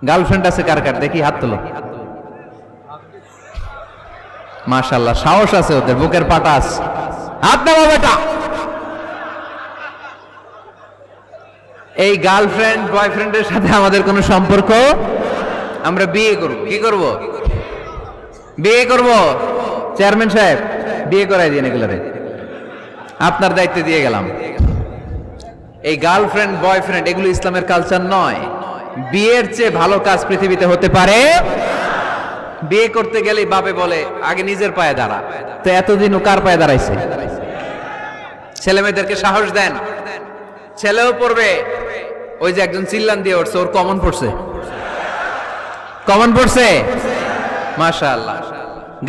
Girlfriend আছে কার কার দেখি হাত তোলো। মাশাআল্লাহ, সাহস আছে ওদের, বুকের পাটা আছে। হাত নামাও বেটা। এই গার্লফ্রেন্ড বয়ফ্রেন্ডের সাথে আমাদের কোনো সম্পর্ক? আমরা বিয়ে করব। কি করব? বিয়ে করব। চেয়ারম্যান সাহেব বিয়ে করাই দিন এগুলারে, আপনার দায়িত্বে দিয়ে গেলাম। এই গার্লফ্রেন্ড বয়ফ্রেন্ড এগুলো ইসলামের কালচার নয়। বিয়ের চেয়ে ভালো কাজ পৃথিবীতে হতে পারে? বিয়ে করতে গেলেই বাপে বলে আগে নিজের পায়ে দাঁড়া। তো এতদিন ও কার পায়ে দাঁড়াইছে? ছেলে মেয়েদেরকে সাহস দেন, ছেলেও পড়বে। ওই যে একজন চিল্লান দিয়ে উঠছে, ওর কমন পড়ছে। কমন পড়ছে, মাশাআল্লাহ।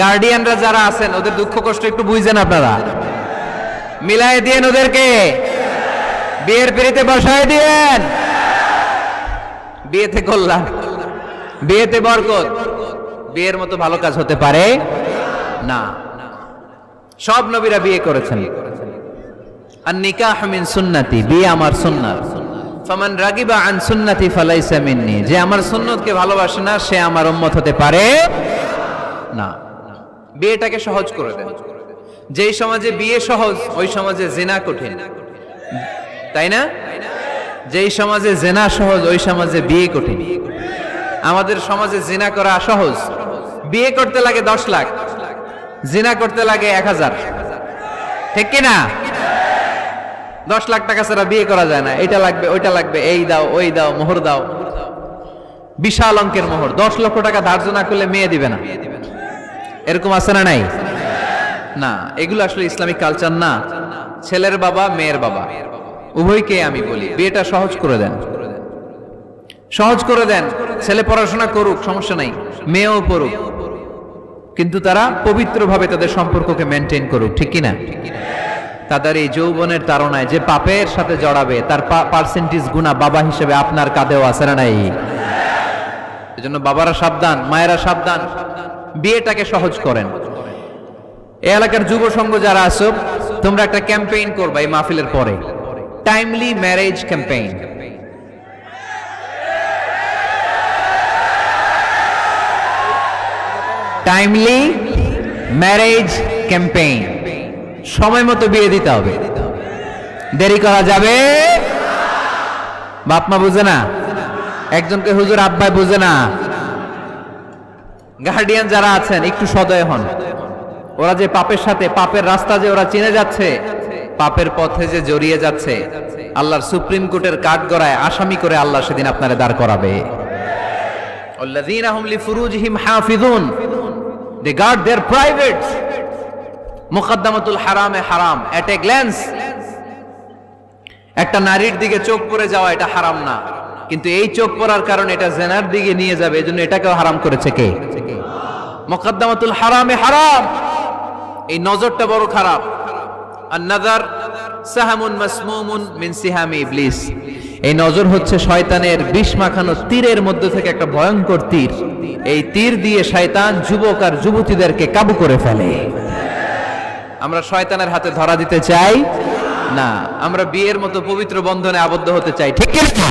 গার্ডিয়ানরা যারা আছেন ওদের দুঃখ কষ্ট একটু বুঝছেন আপনারা, মিলাই দিয়েন ওদেরকে, বিয়ের পিড়িতে বসায় দিয়েন। বিয়েতে কল্যাণ, বিয়েতে বরকত। বিয়ের মতো ভালো কাজ হতে পারে না। সব নবীরা বিয়ে করেছেন। আর নিকাহ মিন সুন্নতি, বিয়ে আমার সুন্নাত। ফামান রাগিবা আন সুন্নতি ফালাইসা মিন্নি, যে আমার সুন্নতকে ভালোবাসে না সে আমার উম্মত হতে পারে না। বিয়েটাকে সহজ করে দেন। যেই সমাজে বিয়ে সহজ ওই সমাজে জিনা কঠিন, তাই না? যেই সমাজে জিনা সহজ ওই সমাজে বিয়ে কঠিন। আমাদের সমাজে জিনা করা সহজ, বিয়ে করতে লাগে 10 লাখ, জিনা করতে লাগে 1000, ঠিক কি না? 10 লাখ টাকা ছাড়া বিয়ে করা যায় না। এটা লাগবে ওইটা লাগবে, এই দাও ওই দাও, মোহর দাও, বিশাল অঙ্কের মোহর। 10 লক্ষ টাকা ধার্য না করলে মেয়ে দিবে না, এরকম আছে না নাই? না, এগুলো আসলে ইসলামিক কালচার না। ছেলের বাবা মেয়ের বাবা উভয়কে আমি বলি বিয়েটা সহজ করে দেন, সহজ করে দেন। ছেলে পড়াশোনা করুক, সমস্যা নাই, মেয়েও পড়ুক, কিন্তু তারা পবিত্রভাবে তাদের সম্পর্ককে মেনটেন করুক, ঠিক কিনা? তাদের এই যৌবনের তাড়নায় যে পাপের সাথে জড়াবে তার পার্সেন্টেজ গুনাহ বাবা হিসেবে আপনার কাঁধেও আছে না নাই? এজন্য বাবারা সাবধান, মায়েরা সাবধান, বিয়েটাকে সহজ করেন। এই এলাকার যুব সংঘ যারা আছো, তোমরা একটা ক্যাম্পেইন করবা এই মাহফিলের পরে, timely marriage campaign. Timely marriage campaign. সময় মতো বিয়ে দিতে হবে, দেরি করা যাবে। বাপ মা বুঝে না, একজনকে হুজুর আব্বাই বুঝে না। গার্ডিয়ান যারা আছেন একটু সদয় হন। ওরা যে পাপের সাথে, পাপের রাস্তা যে ওরা চিনে যাচ্ছে, পাপের পথে যে জড়িয়ে যাচ্ছে, আল্লাহর সুপ্রিম কোর্টের কাঠগড়ায় আসামি করে আল্লাহ সেদিন আপনারে দাঁড় করাবে। আল্লাযীনা হুম লিফুরুজিহিম হাফিজুন, দে গার্ড देयर প্রাইভেটস। মুকদ্দামাতুল হারামে হারাম, এট এ গ্ল্যান্স। একটা নারীর দিকে চোখ পড়ে যাওয়া এটা হারাম না, কিন্তু এই চোখ পড়ার কারণে এটা জিনার দিকে নিয়ে যাবে, এজন্য এটাকেও হারাম করেছে কে? মুকদ্দামাতুল হারামে হারাম। এই নজরটা বড় খারাপ। আন-নাযার সাহামুন মাসমুমুন মিন সিহামি ইবলিস। এই নজর হচ্ছে শয়তানের বিষ মাখানো তীরের মধ্যে থেকে একটা ভয়ঙ্কর তীর। এই তীর দিয়ে শয়তান যুবক আর যুবতীদেরকে কাবু করে ফেলে। আমরা শয়তানের হাতে ধরা দিতে চাই না, আমরা বিয়ের মতো পবিত্র বন্ধনে আবদ্ধ হতে চাই, ঠিক কি না?